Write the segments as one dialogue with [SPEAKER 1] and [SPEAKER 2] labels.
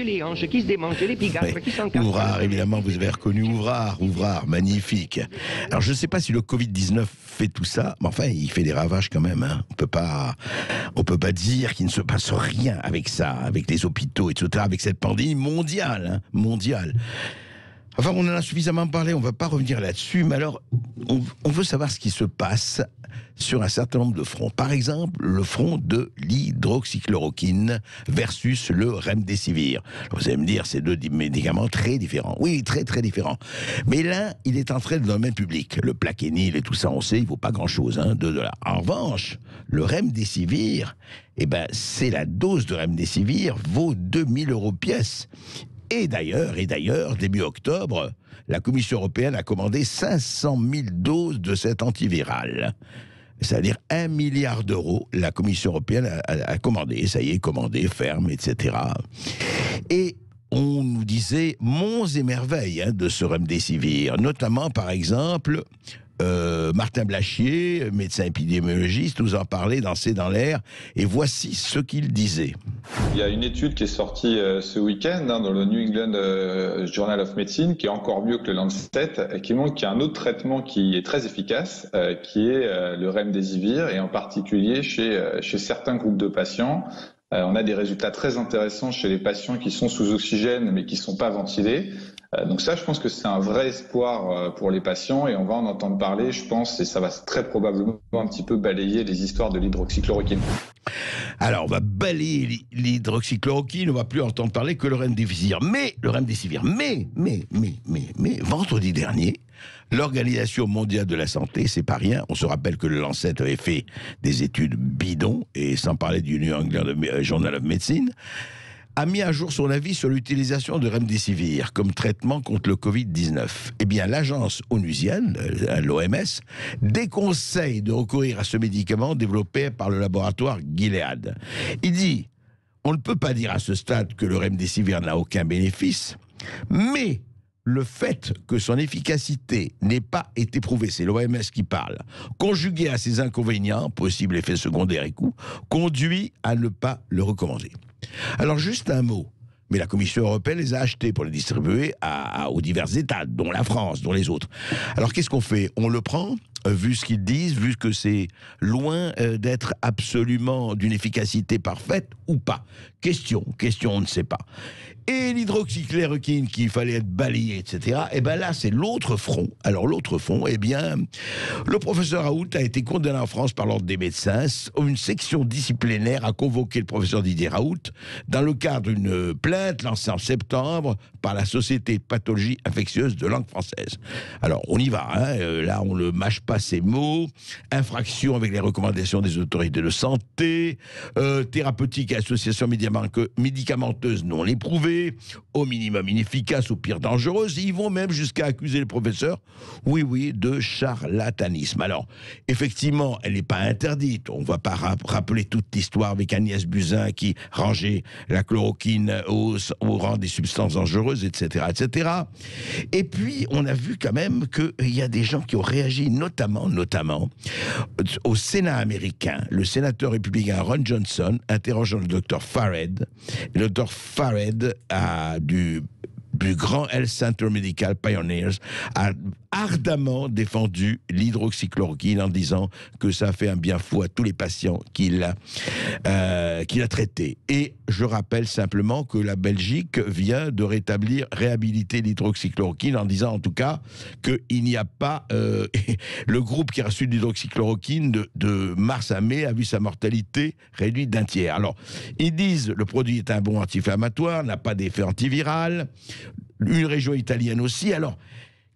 [SPEAKER 1] les hanches, qui se démangent, les pigastres, qui s'en cassent.
[SPEAKER 2] Ouvrard, évidemment, vous avez reconnu Ouvrard, magnifique. Alors, je ne sais pas si le Covid-19 fait tout ça, mais enfin, il fait des ravages quand même. Hein. On peut pas dire qu'il ne se passe rien avec ça, avec les hôpitaux, etc., avec cette pandémie mondiale, mondiale. Enfin, on en a suffisamment parlé, on ne va pas revenir là-dessus, mais alors, on veut savoir ce qui se passe sur un certain nombre de fronts. Par exemple, le front de l'hydroxychloroquine versus le remdesivir. Vous allez me dire, c'est deux médicaments très différents. Oui, très très différents. Mais l'un, il est entré dans le domaine public. Le Plaquenil et tout ça, on sait, il ne vaut pas grand-chose, hein, 2 $. En revanche, le remdesivir, eh ben, c'est la dose de remdesivir vaut 2 000 € pièce. Et d'ailleurs, début octobre, la Commission européenne a commandé 500 000 doses de cet antiviral. C'est-à-dire 1 milliard d'euros, la Commission européenne a commandé, ça y est, commandé, ferme, etc. Et on nous disait monts et merveilles de ce remdesivir, notamment, par exemple, Martin Blachier, médecin épidémiologiste, nous en parlait dans C'est dans l'air, et voici ce qu'il disait.
[SPEAKER 3] Il y a une étude qui est sortie ce week-end dans le New England Journal of Medicine, qui est encore mieux que le Lancet, qui montre qu'il y a un autre traitement qui est très efficace, qui est le remdesivir, et en particulier chez certains groupes de patients. On a des résultats très intéressants chez les patients qui sont sous oxygène mais qui ne sont pas ventilés. Donc ça, je pense que c'est un vrai espoir pour les patients et on va en entendre parler, je pense, et ça va très probablement un petit peu balayer les histoires de l'hydroxychloroquine.
[SPEAKER 2] Alors, on va balayer l'hydroxychloroquine, on va plus entendre parler que le remdesivir. Mais, vendredi dernier, l'Organisation mondiale de la santé, c'est pas rien, on se rappelle que le Lancet avait fait des études bidons, et sans parler du New England Journal of Medicine, a mis à jour son avis sur l'utilisation de remdesivir comme traitement contre le Covid-19. Eh bien, l'agence onusienne, l'OMS, déconseille de recourir à ce médicament développé par le laboratoire Gilead. Il dit, on ne peut pas dire à ce stade que le remdesivir n'a aucun bénéfice, mais le fait que son efficacité n'ait pas été prouvée, c'est l'OMS qui parle, conjugué à ses inconvénients, possibles effets secondaires et coûts, conduit à ne pas le recommander. Alors juste un mot, mais la Commission européenne les a achetés pour les distribuer aux divers États, dont la France, dont les autres. Alors qu'est-ce qu'on fait? On le prend, vu ce qu'ils disent, vu que c'est loin d'être absolument d'une efficacité parfaite ou pas? Question, on ne sait pas. Et l'hydroxychloroquine qu'il fallait être balayé, etc. Et bien là, c'est l'autre front. Alors l'autre front, eh bien, le professeur Raoult a été condamné en France par l'ordre des médecins. Une section disciplinaire a convoqué le professeur Didier Raoult dans le cadre d'une plainte lancée en septembre par la Société de pathologie infectieuse de langue française. Alors on y va, hein. Là on ne mâche pas ces mots. Infraction avec les recommandations des autorités de santé, thérapeutique et association médicamenteuse non éprouvée, au minimum inefficace, au pire dangereuse. Ils vont même jusqu'à accuser le professeur, oui, de charlatanisme. Alors, effectivement, elle n'est pas interdite. On ne va pas rappeler toute l'histoire avec Agnès Buzyn qui rangeait la chloroquine au rang des substances dangereuses, etc., etc. Et puis, on a vu quand même qu'il y a des gens qui ont réagi, notamment au Sénat américain. Le sénateur républicain Ron Johnson interrogeant le docteur Fared. Et le docteur Fared du grand Health Center Medical Pioneers a ardemment défendu l'hydroxychloroquine en disant que ça fait un bien fou à tous les patients qu'il a traités. Et je rappelle simplement que la Belgique vient de réhabiliter l'hydroxychloroquine en disant en tout cas qu'il n'y a pas... le groupe qui a reçu l'hydroxychloroquine de mars à mai a vu sa mortalité réduite d'un tiers. Alors, ils disent le produit est un bon anti-inflammatoire, n'a pas d'effet antiviral, une région italienne aussi. Alors,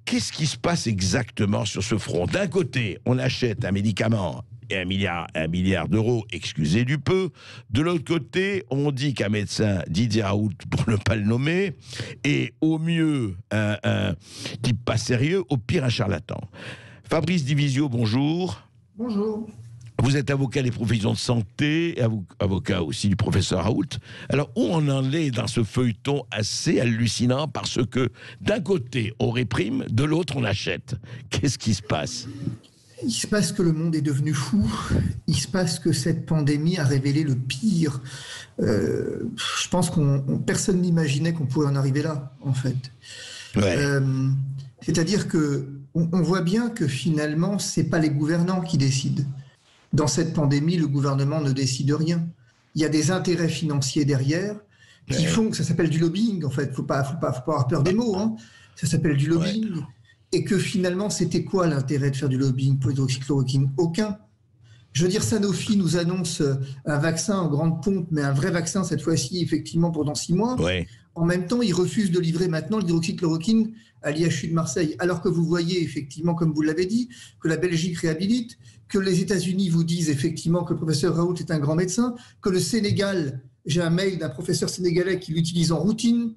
[SPEAKER 2] qu'est-ce qui se passe exactement sur ce front? D'un côté, on achète un médicament et un milliard d'euros, excusez du peu. De l'autre côté, on dit qu'un médecin, Didier Raoult, pour ne pas le nommer, est au mieux un type pas sérieux, au pire un charlatan. Fabrice Divisio, bonjour.
[SPEAKER 4] Bonjour.
[SPEAKER 2] Vous êtes avocat des professions de santé, avocat aussi du professeur Raoult. Alors, où on en est dans ce feuilleton assez hallucinant parce que d'un côté, on réprime, de l'autre, on achète. Qu'est-ce qui se passe?
[SPEAKER 4] Il se passe que le monde est devenu fou. Il se passe que cette pandémie a révélé le pire. Je pense personne n'imaginait qu'on pouvait en arriver là, en fait.
[SPEAKER 2] Ouais.
[SPEAKER 4] C'est-à-dire que on voit bien que finalement, c'est pas les gouvernants qui décident. Dans cette pandémie, le gouvernement ne décide rien. Il y a des intérêts financiers derrière qui font que ça s'appelle du lobbying. En fait, faut pas avoir peur des mots. Hein. Ça s'appelle du lobbying. Ouais. Et que finalement, c'était quoi l'intérêt de faire du lobbying pour l'hydroxychloroquine? Aucun. Je veux dire, Sanofi nous annonce un vaccin en grande pompe, mais un vrai vaccin cette fois-ci, effectivement, pendant 6 mois. Ouais. En même temps, ils refusent de livrer maintenant l'hydroxychloroquine à l'IHU de Marseille. Alors que vous voyez, effectivement, comme vous l'avez dit, que la Belgique réhabilite, que les États-Unis vous disent effectivement que le professeur Raoult est un grand médecin, que le Sénégal, j'ai un mail d'un professeur sénégalais qui l'utilise en routine.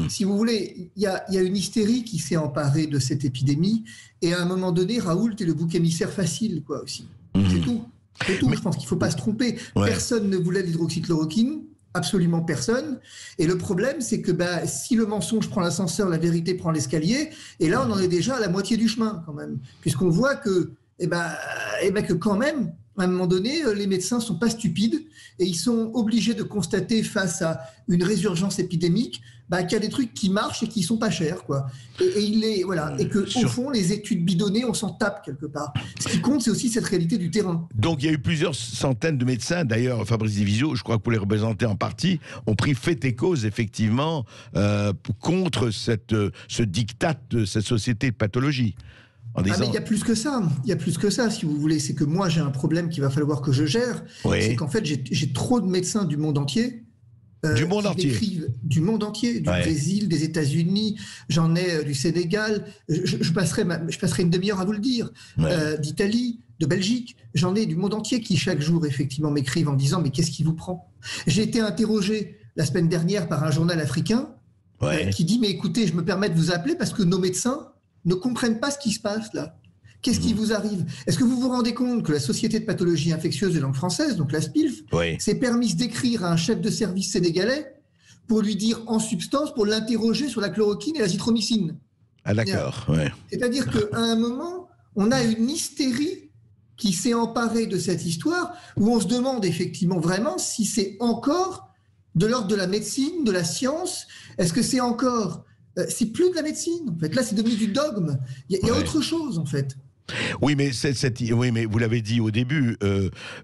[SPEAKER 4] Si vous voulez, il y a une hystérie qui s'est emparée de cette épidémie, et à un moment donné, Raoult est le bouc émissaire facile, quoi, aussi. C'est tout. C'est tout. Je pense qu'il ne faut pas se tromper. Ouais. Personne ne voulait l'hydroxychloroquine, absolument personne. Et le problème, c'est que si le mensonge prend l'ascenseur, la vérité prend l'escalier, et là, on en est déjà à la moitié du chemin, quand même. Puisqu'on voit que, que quand même, à un moment donné, les médecins ne sont pas stupides et ils sont obligés de constater face à une résurgence épidémique qu'il y a des trucs qui marchent et qui ne sont pas chers, quoi. Et que au fond, les études bidonnées, on s'en tape quelque part. Ce qui compte, c'est aussi cette réalité du terrain.
[SPEAKER 2] Donc, il y a eu plusieurs centaines de médecins, d'ailleurs, Fabrice Divisio, je crois que vous les représentez en partie, ont pris fait et cause, effectivement, contre ce diktat de cette société de pathologie.
[SPEAKER 4] Mais il y a plus que ça. Il y a plus que ça, si vous voulez. C'est que moi, j'ai un problème qu'il va falloir que je gère. Oui. C'est qu'en fait, j'ai trop de médecins du monde entier.
[SPEAKER 2] Du monde entier.
[SPEAKER 4] Du monde entier, du Brésil, des États-Unis, j'en ai du Sénégal. Je passerai une demi-heure à vous le dire. D'Italie, de Belgique, j'en ai du monde entier qui chaque jour effectivement m'écrivent en disant mais qu'est-ce qui vous prend? J'ai été interrogé la semaine dernière par un journal africain qui dit mais écoutez, je me permets de vous appeler parce que nos médecins ne comprennent pas ce qui se passe là. Qu'est-ce qui vous arrive? Est-ce que vous vous rendez compte que la Société de pathologie infectieuse de langue française, donc la SPILF, s'est permise d'écrire à un chef de service sénégalais pour lui dire en substance, pour l'interroger sur la chloroquine et l'azithromycine?
[SPEAKER 2] Ah d'accord,
[SPEAKER 4] C'est-à-dire qu'à un moment, on a une hystérie qui s'est emparée de cette histoire où on se demande effectivement vraiment si c'est encore de l'ordre de la médecine, de la science. Est-ce que c'est encore... c'est plus de la médecine, en fait. Là, c'est devenu du dogme. Il y a autre chose, en fait.
[SPEAKER 2] Oui, mais mais vous l'avez dit au début,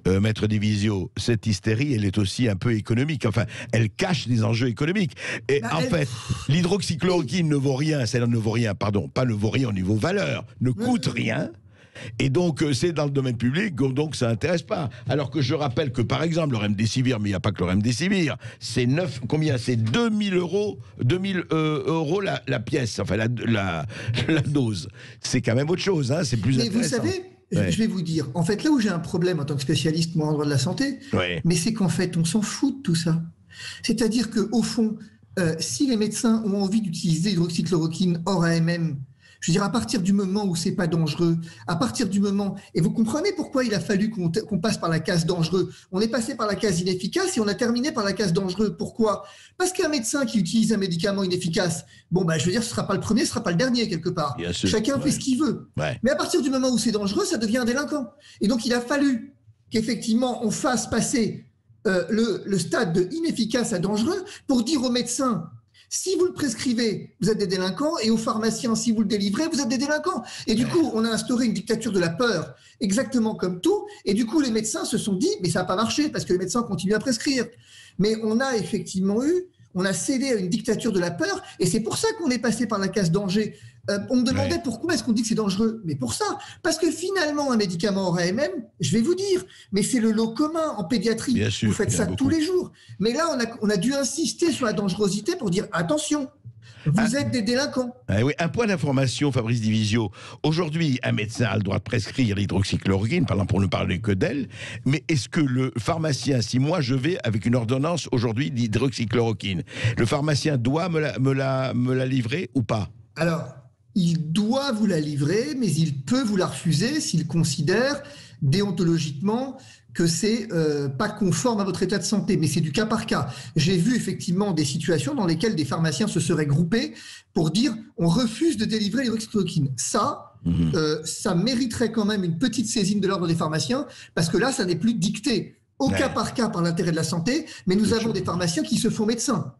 [SPEAKER 2] Maître Divisio, cette hystérie, elle est aussi un peu économique. Enfin, elle cache des enjeux économiques. Et fait, l'hydroxychloroquine ne vaut rien, pas ne vaut rien au niveau valeur, ne coûte rien. Et donc, c'est dans le domaine public, donc ça n'intéresse pas. Alors que je rappelle que, par exemple, le Remdesivir, mais il n'y a pas que le Remdesivir, c'est 2000 euros la pièce, enfin la dose. C'est quand même autre chose, hein, c'est plus intéressant.
[SPEAKER 4] Mais vous savez, je vais vous dire, en fait, là où j'ai un problème en tant que spécialiste, moi, en droit de la santé, mais c'est qu'en fait, on s'en fout de tout ça. C'est-à-dire qu'au fond, si les médecins ont envie d'utiliser l'hydroxychloroquine hors AMM, je veux dire, à partir du moment où c'est pas dangereux, à partir du moment... Et vous comprenez pourquoi il a fallu qu'on passe par la case dangereux. On est passé par la case inefficace et on a terminé par la case dangereux. Pourquoi? Parce qu'un médecin qui utilise un médicament inefficace, je veux dire, ce sera pas le premier, ce sera pas le dernier, quelque part. Chacun fait ce qu'il veut. Mais à partir du moment où c'est dangereux, ça devient un délinquant. Et donc, il a fallu qu'effectivement, on fasse passer le stade de inefficace à dangereux pour dire aux médecins... Si vous le prescrivez, vous êtes des délinquants, et aux pharmaciens, si vous le délivrez, vous êtes des délinquants. Et du coup, on a instauré une dictature de la peur, exactement comme tout, et du coup, les médecins se sont dit, mais ça n'a pas marché, parce que les médecins continuent à prescrire. Mais on a effectivement on a cédé à une dictature de la peur, et c'est pour ça qu'on est passé par la case danger. On me demandait pourquoi est-ce qu'on dit que c'est dangereux? Mais pour ça, parce que finalement, un médicament hors AMM, je vais vous dire, mais c'est le lot commun en pédiatrie. Bien sûr, vous faites ça tous les jours. Mais là, on a dû insister sur la dangerosité pour dire attention. Vous êtes des délinquants.
[SPEAKER 2] Oui, un point d'information, Fabrice Divisio. Aujourd'hui, un médecin a le droit de prescrire l'hydroxychloroquine, par exemple, pour ne parler que d'elle. Mais est-ce que le pharmacien, si moi je vais avec une ordonnance aujourd'hui d'hydroxychloroquine, le pharmacien doit me la livrer ou pas?
[SPEAKER 4] Alors, il doit vous la livrer, mais il peut vous la refuser s'il considère déontologiquement que c'est pas conforme à votre état de santé, mais c'est du cas par cas. J'ai vu effectivement des situations dans lesquelles des pharmaciens se seraient groupés pour dire on refuse de délivrer l'hydroxychloroquine. Ça, ça mériterait quand même une petite saisine de l'ordre des pharmaciens, parce que là, ça n'est plus dicté au cas par cas par l'intérêt de la santé, mais nous avons des pharmaciens qui se font médecins.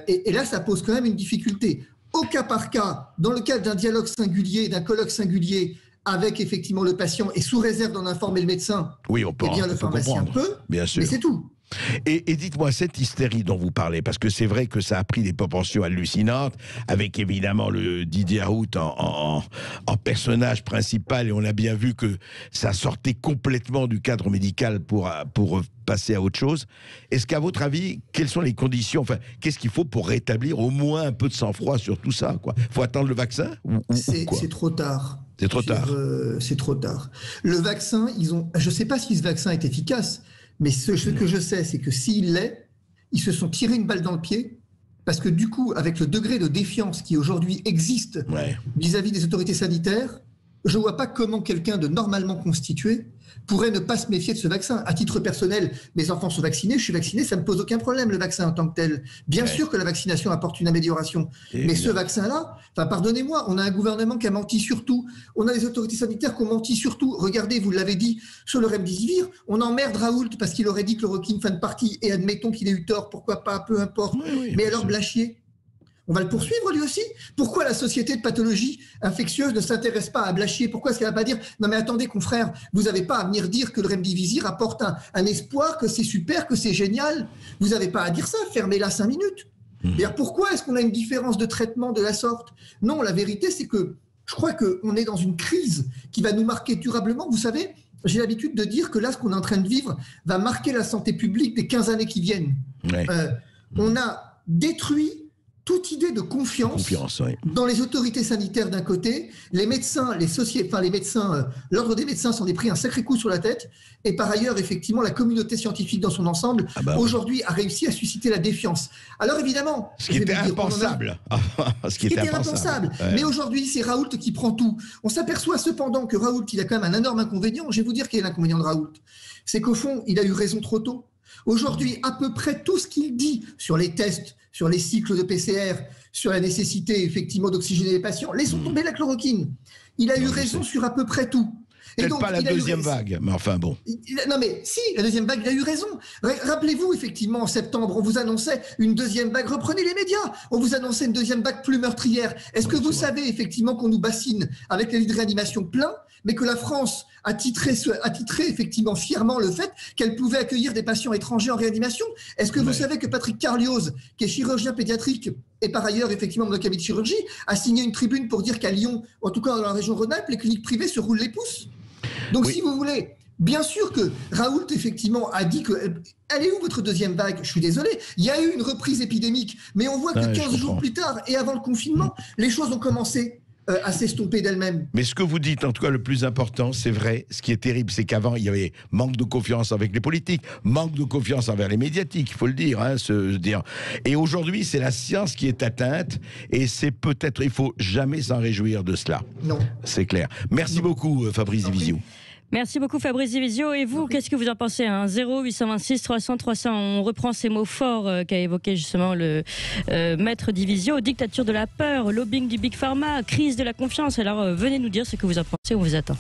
[SPEAKER 4] Et là, ça pose quand même une difficulté. Au cas par cas, dans le cadre d'un dialogue singulier, d'un colloque singulier, avec effectivement le patient et sous réserve d'en informer le médecin,
[SPEAKER 2] oui, on peut,
[SPEAKER 4] eh bien le pharmacien peut,
[SPEAKER 2] bien sûr.
[SPEAKER 4] Mais c'est tout.
[SPEAKER 2] Et dites-moi, cette hystérie dont vous parlez, parce que c'est vrai que ça a pris des proportions hallucinantes, avec évidemment le Didier Raoult en personnage principal, et on a bien vu que ça sortait complètement du cadre médical pour passer à autre chose. Est-ce qu'à votre avis, quelles sont les conditions, enfin, qu'est-ce qu'il faut pour rétablir au moins un peu de sang-froid sur tout ça, quoi? Faut attendre le vaccin
[SPEAKER 4] c'est trop tard.
[SPEAKER 2] C'est trop tard.
[SPEAKER 4] C'est trop tard. Le vaccin, je ne sais pas si ce vaccin est efficace, mais ce que je sais, c'est que s'il l'est, ils se sont tirés une balle dans le pied, parce que du coup, avec le degré de défiance qui aujourd'hui existe vis-à-vis des autorités sanitaires, je ne vois pas comment quelqu'un de normalement constitué pourrait ne pas se méfier de ce vaccin. À titre personnel, mes enfants sont vaccinés, je suis vacciné, ça ne me pose aucun problème, le vaccin en tant que tel. Bien sûr que la vaccination apporte une amélioration, mais ce vaccin-là, pardonnez-moi, on a un gouvernement qui a menti sur tout, on a des autorités sanitaires qui ont menti sur tout. Regardez, vous l'avez dit, sur le remdesivir, on emmerde Raoult parce qu'il aurait dit que le chloroquine fin de partie, et admettons qu'il ait eu tort, pourquoi pas, peu importe. Mais alors Blachier, on va le poursuivre lui aussi. Pourquoi la Société de pathologie infectieuse ne s'intéresse pas à Blachier? Pourquoi est-ce qu'elle ne va pas dire « Non mais attendez confrère, vous n'avez pas à venir dire que le remdesivir apporte un espoir, que c'est super, que c'est génial. Vous n'avez pas à dire ça, fermez-la 5 minutes. » Pourquoi est-ce qu'on a une différence de traitement de la sorte? Non, la vérité c'est que je crois qu'on est dans une crise qui va nous marquer durablement. Vous savez, j'ai l'habitude de dire que là, ce qu'on est en train de vivre va marquer la santé publique des 15 années qui viennent. On a détruit toute idée de confiance dans les autorités sanitaires d'un côté, les médecins, l'ordre des médecins s'en est pris un sacré coup sur la tête, et par ailleurs, effectivement, la communauté scientifique dans son ensemble, aujourd'hui, a réussi à susciter la défiance. Alors évidemment...
[SPEAKER 2] Ce qui était impensable.
[SPEAKER 4] Ce qui était impensable. Mais aujourd'hui, c'est Raoult qui prend tout. On s'aperçoit cependant que Raoult, il a quand même un énorme inconvénient. Je vais vous dire quel est l'inconvénient de Raoult. C'est qu'au fond, il a eu raison trop tôt. Aujourd'hui, à peu près tout ce qu'il dit sur les tests, sur les cycles de PCR, sur la nécessité effectivement d'oxygéner les patients, laissons tomber la chloroquine. Il a eu raison sur à peu près tout.
[SPEAKER 2] Peut-être pas la deuxième vague, mais enfin bon.
[SPEAKER 4] Non mais si, la deuxième vague, il a eu raison. Rappelez-vous, effectivement, en septembre, on vous annonçait une deuxième vague. Reprenez les médias. On vous annonçait une deuxième vague plus meurtrière. Est-ce que vous savez, effectivement, qu'on nous bassine avec les lits de réanimation pleins, mais que la France a titré effectivement fièrement le fait qu'elle pouvait accueillir des patients étrangers en réanimation? Est-ce que vous savez que Patrick Carlioz, qui est chirurgien pédiatrique et par ailleurs effectivement dans le cabinet de chirurgie, a signé une tribune pour dire qu'à Lyon, en tout cas dans la région Rhône-Alpes, les cliniques privées se roulent les pouces? Donc si vous voulez, bien sûr que Raoult effectivement a dit que... Elle est où votre deuxième vague? Je suis désolé, il y a eu une reprise épidémique, mais on voit que 15 jours plus tard et avant le confinement, les choses ont commencé à s'estomper d'elles-mêmes.
[SPEAKER 2] Mais ce que vous dites, en tout cas, le plus important, c'est vrai, ce qui est terrible, c'est qu'avant, il y avait manque de confiance avec les politiques, manque de confiance envers les médiatiques, il faut le dire. Et aujourd'hui, c'est la science qui est atteinte, et c'est peut-être, il faut jamais s'en réjouir de cela.
[SPEAKER 4] Non.
[SPEAKER 2] C'est clair. Merci beaucoup, Fabrice Divisio.
[SPEAKER 5] Merci beaucoup Fabrice Divisio. Et vous, qu'est-ce que vous en pensez 0826 300 300. On reprend ces mots forts qu'a évoqué justement le maître Divisio. Dictature de la peur, lobbying du Big Pharma, crise de la confiance. Alors venez nous dire ce que vous en pensez, on vous attend.